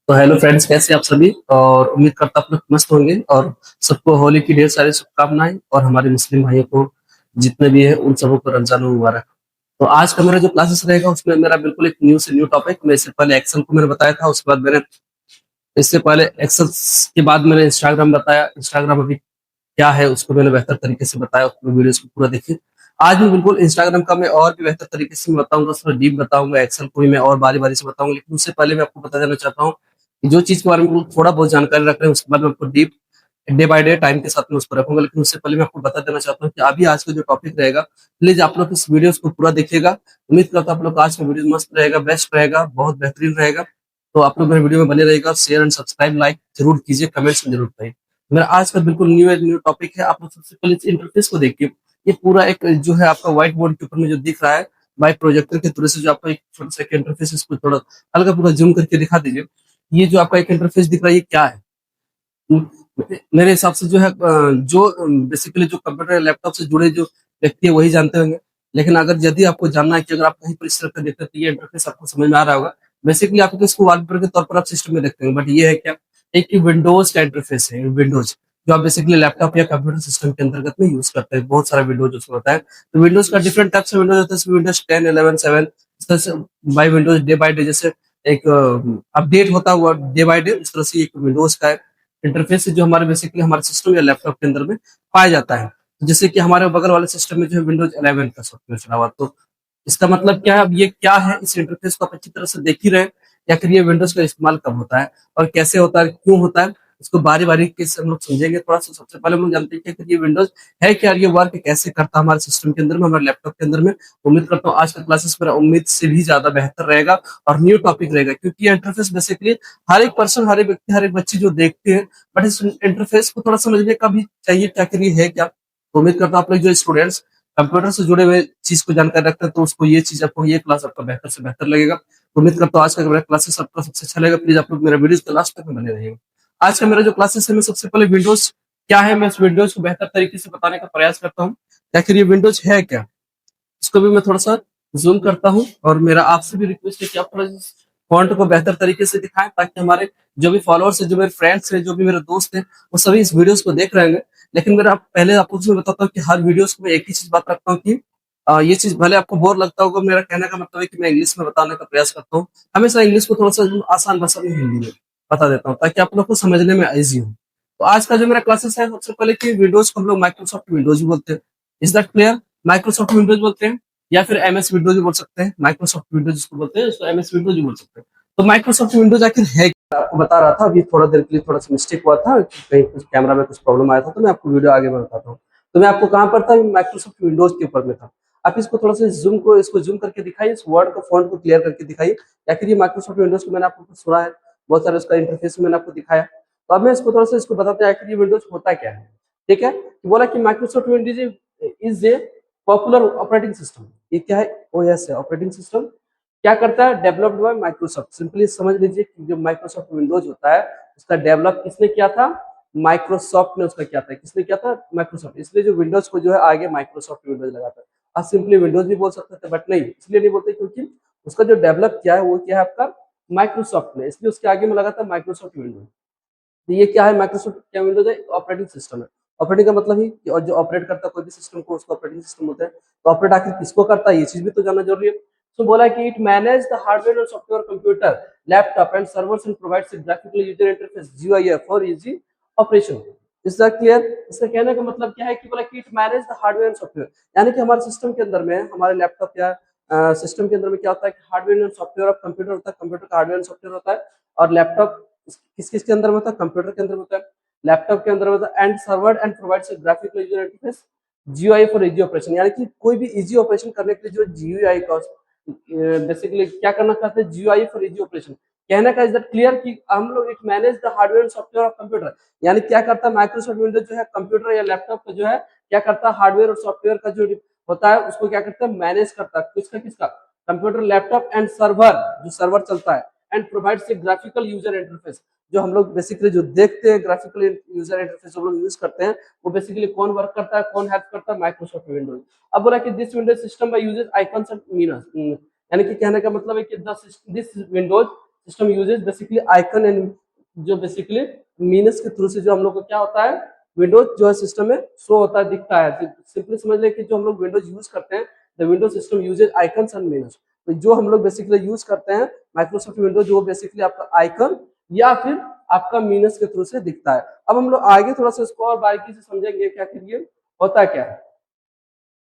तो hello friends, कैसे आप सभी। और उम्मीद करता आप लोग मस्त होंगे और सबको होली की ढेर सारी शुभकामनाएं। और हमारे मुस्लिम भाइयों को जितने भी हैं उन सबको रमजान मुबारक। तो आज का मेरा जो क्लासेस रहेगा उसमें मेरा बिल्कुल एक न्यू से न्यू टॉपिक। मैं इससे पहले एक्सेल को मैंने बताया था, उसके बाद मैंने इससे पहले एक्सेल के बाद मैंने इंस्टाग्राम बताया। इंस्टाग्राम अभी क्या है उसको मैंने बेहतर तरीके से बताया, उसमें वीडियोस को पूरा देखिए। आज मैं बिल्कुल इंस्टाग्राम का मैं और भी बेहतर तरीके से मैं बताऊंगा, उसमें डीप बताऊंगा। एक्सेल को भी मैं और बारी बारी से बताऊंगा, लेकिन उससे पहले मैं आपको बता देना चाहता हूँ कि जो चीज के बारे में थोड़ा बहुत जानकारी रख रहे हैं उसके बाद मैं आपको deep day by day time के साथ में उस पर रखूंगा। लेकिन उससे पहले मैं आपको बता देना चाहता हूँ कि अभी आज का जो टॉपिक रहेगा, प्लीज आप लोग इस वीडियो को पूरा देखिएगा। उम्मीद करता हूँ आप लोग का आज का वीडियो मस्त रहेगा, बेस्ट रहेगा, बहुत बेहतरीन रहेगा। तो आप लोग मेरे वीडियो में बने रहेगा, शेयर एंड सब्सक्राइब लाइक जरूर कीजिए, कमेंट्स में जरूर बताइए। मेरा आज का बिल्कुल न्यू टॉपिक है। आप लोग सबसे पहले इस इंटरफेस को देखिए। ये पूरा एक जो है आपका व्हाइट बोर्ड के ऊपर में जो दिख रहा है बाय प्रोजेक्टर के थ्रू से, जो आपका एक छोटा सा इंटरफेस, इसको थोड़ा हल्का पूरा जूम करके दिखा दीजिए। ये जो आपका एक इंटरफेस दिख रहा है ये क्या है? मेरे हिसाब से जो है जो बेसिकली जो कंप्यूटर या लैपटॉप से जुड़े जो व्यक्ति है वही जानते होंगे। लेकिन अगर यदि आपको जानना है कि अगर आप कहीं पर इस तरह का देखते हैं तो ये इंटरफेस आपको समझ में आ रहा होगा। बेसिकली आपको इसको वॉलपेपर के तौर पर आप सिस्टम में देखते हैं, बट ये है क्या, एक विंडोज का इंटरफेस है। विंडोज जो आप बेसिकली लैपटॉप या कंप्यूटर सिस्टम के अंतर्गत में यूज करते हैं, बहुत सारा विंडोज उसमें होता है। तो विंडोज का डिफरेंट टाइप्स ऑफ विंडोज होता है, विंडोज 10 11 7 इस तरह से by windows day by day जैसे एक अपडेट होता हुआ डे बाय डे, उस तरह से एक विंडोज का इंटरफेस है जो हमारे बेसिकली हमारे सिस्टम या लैपटॉप के अंदर में पाया जाता है। जैसे कि हमारे बगल वाले सिस्टम में जो है विंडोज 11 का सॉफ्टवेयर चला हुआ, तो इसका मतलब क्या है, अब ये क्या है, इस इंटरफेस को आप अच्छी तरह से देख ही रहे हैं। या फिर ये विंडोज का इस्तेमाल कब होता है और कैसे होता है, क्यों होता है, इसको बारी बारी के से हम लोग समझेंगे थोड़ा सा। सबसे पहले हम लोग जानते हैं कि ये विंडोज है क्या, ये वर्क कैसे करता है हमारे सिस्टम के अंदर में, हमारे लैपटॉप के अंदर में। उम्मीद करता हूँ आज का क्लासेस मेरा उम्मीद से भी ज्यादा बेहतर रहेगा और न्यू टॉपिक रहेगा, क्योंकि ये इंटरफेस बेसिकली हर एक पर्सन, हर एक व्यक्ति, हर एक बच्चे जो देखते हैं, बट इस इंटरफेस को थोड़ा समझने का भी चाहिए कि आखिर ये है क्या। तो उम्मीद करता हूँ आप लोग जो स्टूडेंट्स कंप्यूटर से जुड़े हुए चीज को जानकारी रखते हैं तो उसको ये चीज आपको, ये क्लास आपका बेहतर से बेहतर लगेगा। तो उम्मीद करता हूँ आज का मेरा क्लासेस आपका सबसे अच्छा लगेगा। प्लीज आप लोग मेरा वीडियो के लास्ट तक में बने रहिएगा। आज का मेरा जो क्लासेस है, मैं सबसे पहले विंडोज क्या है, मैं इस विंडोज को बेहतर तरीके से बताने का प्रयास करता हूँ। आखिर ये विंडोज है क्या, इसको भी मैं थोड़ा सा जूम करता हूँ। और मेरा आपसे भी रिक्वेस्ट है कि आप थोड़ा फॉन्ट को बेहतर तरीके से दिखाएं, ताकि हमारे जो भी फॉलोअर्स है, जो मेरे फ्रेंड्स हैं, जो भी मेरे दोस्त हैं, वो सभी इस वीडियोस को देख रहे होंगे। लेकिन मेरा पहले आपको उसमें बताता हूँ कि हर वीडियोस को मैं एक ही चीज बात रखता हूँ कि ये चीज भले आपको बोर लगता होगा, मेरा कहने का मतलब है कि मैं इंग्लिश में बताने का प्रयास करता हूँ। हमेशा इंग्लिश को थोड़ा सा आसान भाषा में हिंदी में बता देता हूँ, ताकि आप लोग को समझने में ईजी हो। तो आज का जो मेरा क्लासेस है, सबसे पहले कि विंडोज को हम लोग माइक्रोसॉफ्ट विंडोज भी बोलते हैं। Is that clear? Microsoft Windows बोलते हैं या फिर एमएस विंडोज भी बोल सकते हैं। माइक्रोसॉफ्ट विंडोज जिसको बोलते हैं उसको एमएस विंडोज भी बोल सकते हैं। तो माइक्रोसॉफ्ट विंडोज आखिर है क्या, आपको बता रहा था। अभी थोड़ा देर के लिए थोड़ा सा मिस्टेक हुआ था, कहीं कुछ कैमरा में कुछ प्रॉब्लम आया था, तो मैं आपको वीडियो आगे में बताता हूँ। तो मैं आपको कहाँ पर था, माइक्रोसॉफ्ट विंडोज के ऊपर में था। आप इसको थोड़ा सा जूम को, इसको जूम करके दिखाइए, इस वर्ड को फॉन्ट को क्लियर करके दिखाइए। या फिर ये माइक्रोसॉफ्ट विंडोज को मैंने आपको सुना है, बहुत सारे उसका इंटरफेस मैंने आपको दिखाया। तो अब मैं इसको थोड़ा सा इसको बताते हैं आखिर ये विंडोज होता क्या है। ठीक है, बोला कि Microsoft Windows is a popular operating system. ये क्या है? ओएस है, ऑपरेटिंग सिस्टम। क्या करता है? Developed by Microsoft. सिंपली समझ लीजिए कि जो माइक्रोसॉफ्ट विंडोज होता है उसका डेवलप किसने किया था? माइक्रोसॉफ्ट ने उसका किया था। किसने किया था? माइक्रोसॉफ्ट। इसलिए जो विंडोज को जो है आगे माइक्रोसॉफ्ट विंडोज लगाता है। आप सिंपली विंडोज भी बोल सकते थे, बट नहीं, इसलिए नहीं बोलते क्योंकि उसका जो डेवलप किया है वो क्या है आपका? माइक्रोसॉफ्ट ने, इसलिए उसके आगे में लगा था माइक्रोसॉफ्ट विंडोज। तो ये क्या है? माइक्रोसॉफ्ट क्या विंडोज है? ऑपरेटिंग सिस्टम है। ऑपरेटिंग का मतलब ही कि और जो ऑपरेट करता है कोई भी सिस्टम को उसको ऑपरेटिंग सिस्टम होता है। तो ऑपरेट आखिर किसको करता है ये चीज भी तो जानना जरूरी है। तो बोला कि इट मैनेज द हार्डवेयर और software computer laptop and servers and provides a graphical user interface GUI for easy operation. Is that clear? इसका कहने का मतलब क्या है कि बोला कि it manage the hardware and software, यानी कि हमारे सिस्टम के अंदर में, हमारे लैपटॉप या सिस्टम के अंदर में क्या होता है कि hardware and software of computer होता है। कंप्यूटर का हार्डवेयर एंड सॉफ्टवेयर होता है। और लैपटॉप किस किस के अंदर में होता है? कंप्यूटर के अंदर में होता है, लैपटॉप के अंदर में होता है। And server and provides graphical user interface GUI for easy operation, यानी कि कोई भी इजी ऑपरेशन करने के लिए जो जीयूआई का बेसिकली क्या करना चाहते हैं? GUI for easy operation. कहने का इज दैट क्लियर कि हम लोग it manage the hardware and software of computer, यानी क्या करता है माइक्रोसॉफ्ट विंडोज जो है कंप्यूटर या लैपटॉप का जो है क्या करता है? हार्डवेयर और सॉफ्टवेयर का जो होता है उसको क्या करता है? मैनेज करता है। किसका किसका? कंप्यूटर, लैपटॉप एंड सर्वर, जो सर्वर चलता है। And provides a graphical user interface, जो हम लोग बेसिकली जो देखते हैं ग्राफिकल यूजर इंटरफेस हम लोग यूज करते हैं, वो बेसिकली कौन वर्क करता है, कौन हेल्प करता है? Microsoft Windows. अब बोला कि this Windows system by uses icons and menus, यानी कि कहने का मतलब है कि this Windows system uses basically icon and जो बेसिकली मीनस के थ्रू से जो हम लोग को क्या होता है विंडोज जो है सिस्टम में शो होता है, दिखता है। सिंपली समझ लें कि जो हम लोग विंडोज यूज करते हैं, the windows system uses icons and menus. तो जो हम लोग बेसिकली यूज करते हैं माइक्रोसॉफ्ट विंडोज, जो बेसिकली आपका आइकन या फिर आपका मीनस के थ्रू से दिखता है। अब हम लोग आगे थोड़ा सा इसको और बारीकी से समझेंगे क्या करिए होता क्या है।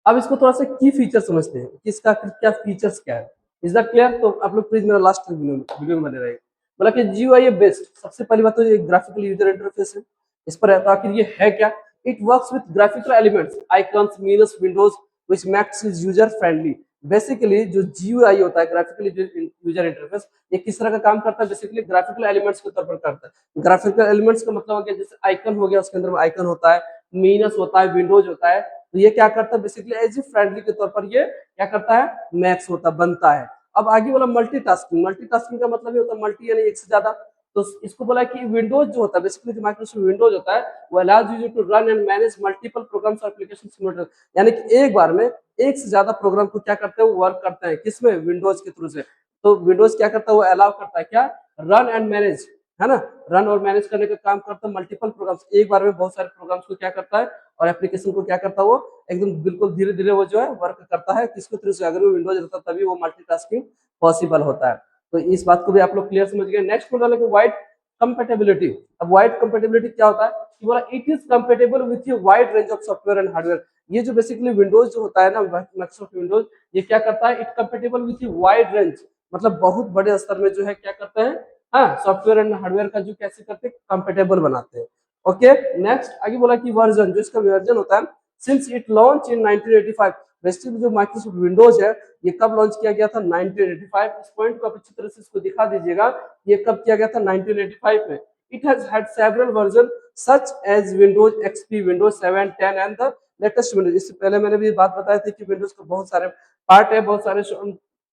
अब इसको थोड़ा सा की फीचर समझते हैं कि इसका क्या फीचर्स क्या है। Is that clear? तो आप लोग प्लीज मेरा लास्ट वीडियो में बने रहिए। मतलब कि जीयूआई बेस्ड, सबसे पहली बात तो ये ग्राफिकल यूजर इंटरफेस है इस पर है। तो आखिर ये है क्या? It works with graphical elements icons मीनस Windows which makes it user friendly. Basically जो जीयूआई होता है ग्राफिकल यूजर इंटरफेस, ये किस तरह का काम करता है? बेसिकली ग्राफिकल एलिमेंट्स के तौर पर करता है। ग्राफिकल एलिमेंट्स का मतलब हो गया जैसे आइकन हो गया, उसके अंदर आइकन होता है, मीनस होता है, विंडोज होता है। तो ये क्या करता है बेसिकली एज ए फ्रेंडली के तौर पर ये क्या करता है मैक्स होता बनता है। अब आगे वाला मल्टीटास्किंग, मल्टीटास्किंग का मतलब ये होता है मल्टी यानी एक से ज्यादा। तो इसको बोला कि विंडोज जो होता है बेसिकली जो माइक्रोसॉफ्ट विंडोज होता है वो allows you to run and manage multiple programs और एप्लीकेशन सिमुलेटेडली, यानी कि एक बार में एक से ज्यादा प्रोग्राम को क्या करते हैं वो वर्क करते हैं किसमें विंडोज के थ्रू से। तो विंडोज क्या करता है वो अलाउ करता है क्या रन एंड मैनेज, है ना, रन और मैनेज करने का काम करता है मल्टीपल प्रोग्राम्स, एक बार में बहुत सारे प्रोग्राम्स को क्या करता है और एप्लीकेशन को क्या करता है वो एकदम बिल्कुल धीरे धीरे वो जो है वर्क करता है किसके थ्रू से, अगर वो विंडोज रहता तभी वो मल्टीटास्किंग पॉसिबल होता है। तो इस बात को भी आप लोग क्लियर समझ गए। नेक्स्ट मॉडल है वाइड कंपेटेबिलिटी। अब वाइड कंपेटेबिलिटी क्या होता है कि बोला it is compatible with a wide range of software and hardware. ये जो बेसिकली विंडोज जो होता है ना माइक्रोसॉफ्ट विंडोज, ये क्या करता है it compatible with a wide range, मतलब बहुत बड़े स्तर में जो है क्या करते हैं हाँ सॉफ्टवेयर एंड हार्डवेयर का जो कैसे करते हैं कंपेटेबल बनाते हैं। ओके नेक्स्ट आगे बोला कि वर्जन, जो इसका वर्जन होता है since it launch in 1985। Basically जो माइक्रोसॉफ्ट विंडोज है ये कब लॉन्च किया गया था 1985। इस पॉइंट को आप अच्छी तरह से इसको दिखा दीजिएगा, ये कब किया गया था 1985 में। It has had several version such as windows XP, windows 7, 10 and the latest windows. इससे पहले मैंने भी बात बताई थी कि विंडोज के बहुत सारे पार्ट है, बहुत सारे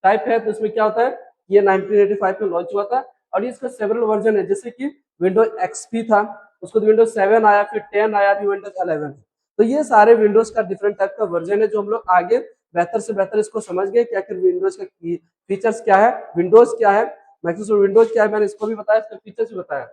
टाइप है, तो इसमें क्या होता है ये 1985 में लॉन्च हुआ था और ये इसका सेवरल वर्जन है, जैसे कि विंडोज एक्सपी था, उसको विंडोज 7 आया, फिर 10 आया, फिर विंडोज 11। तो ये सारे विंडोज का डिफरेंट टाइप का वर्जन है जो हम लोग आगे बेहतर से बेहतर इसको समझ गए कि आखिर विंडोज का फीचर्स क्या है, विंडोज क्या है, माइक्रोसॉफ्ट विंडोज क्या है, मैंने इसको भी बताया, इसका फीचर्स भी बताया।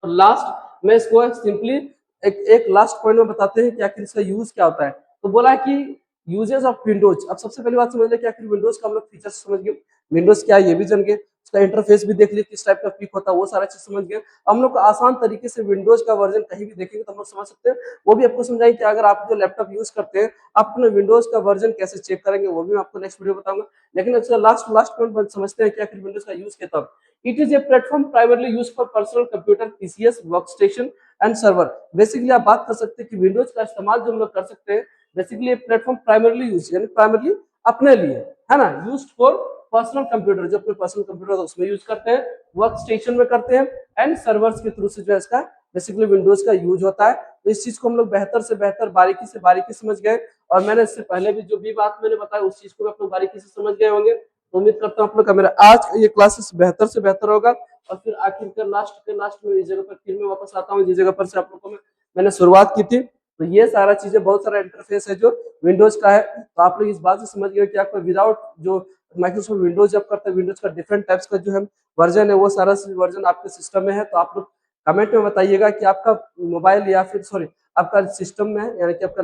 और लास्ट में इसको सिंपली एक लास्ट पॉइंट में बताते हैं कि आखिर इसका यूज क्या होता है। तो बोला कि यूजेस ऑफ विंडोज। अब सबसे पहली बात समझ ले कि आखिर विंडोज का हम लोग फीचर्स समझ गए, विंडोज क्या है ये भी जान गए, उसका इंटरफेस भी देख लिए किस टाइप का पिक होता है, वो सारा चीज समझ गए। हम लोग को आसान तरीके से विंडोज का वर्जन कहीं भी देखेंगे तो हम लोग समझ सकते हैं, वो भी आपको समझाएंगे कि अगर आप जो लैपटॉप यूज करते हैं आप अपने विंडोज का वर्जन कैसे चेक करेंगे, वो भी मैं आपको नेक्स्ट वीडियो बताऊंगा। लेकिन अच्छा लास्ट लास्ट पॉइंट समझते हैं कि आखिर विंडोज का यूज क्या था। It is a platform primarily use for personal computer, PCS, workstation and server. Basically आप बात कर सकते हैं कि विंडोज का इस्तेमाल जो हम लोग कर सकते हैं बेसिकली प्लेटफॉर्म प्राइमरली यूज यानी प्राइमरली अपने लिए, है ना, यूज फॉर पर्सनल कंप्यूटर, जो अपने पर्सनल कंप्यूटर उसमें यूज करते हैं, वर्क स्टेशन में करते हैं एंड सर्वर्स के थ्रू से जो है इसका बेसिकली विंडोज का यूज होता है। तो इस चीज को हम लोग बेहतर से बेहतर बारीकी से बारीकी समझ गए और मैंने इससे पहले भी जो भी बात मैंने बताया उस चीज को आप लोग बारीकी से समझ गए होंगे। तो उम्मीद करता हूँ आप लोग का मेरा आज का ये क्लासेस बेहतर से बेहतर होगा। और फिर आखिरकार लास्ट में इस जगह पर फिर मैं वापस आता हूँ जिस जगह पर से आप लोगों को मैंने शुरुआत की थी। तो ये सारा चीजें बहुत सारा इंटरफेस है जो विंडोज का है। तो आप लोग इस बात से समझ गए कि आपका विदाउट जो माइक्रोसॉफ्ट विंडोज जब करते हैं विंडोज का डिफरेंट टाइप्स का जो है वर्जन है वो सारा वर्जन आपके सिस्टम में है। तो आप लोग कमेंट में बताइएगा कि आपका मोबाइल या फिर सॉरी आपका सिस्टम में यानी कि आपका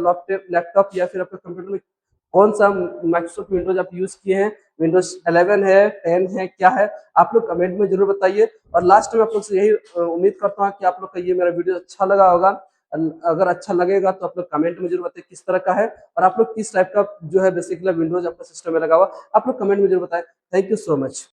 लैपटॉप या फिर आपका कंप्यूटर में कौन सा माइक्रोसॉफ्ट विंडोज आप यूज किए हैं, विंडोज 11 है, 10 है, क्या है, आप लोग कमेंट में जरूर बताइए। और लास्ट में आप लोग से यही उम्मीद करता हूँ कि आप लोग का ये मेरा वीडियो अच्छा लगा होगा। अगर अच्छा लगेगा तो आप लोग कमेंट में जरूर बताइए किस तरह का है और आप लोग किस टाइप का जो है बेसिकली विंडोज आपका सिस्टम में लगा हुआ, आप लोग कमेंट में जरूर बताएं। Thank you so much.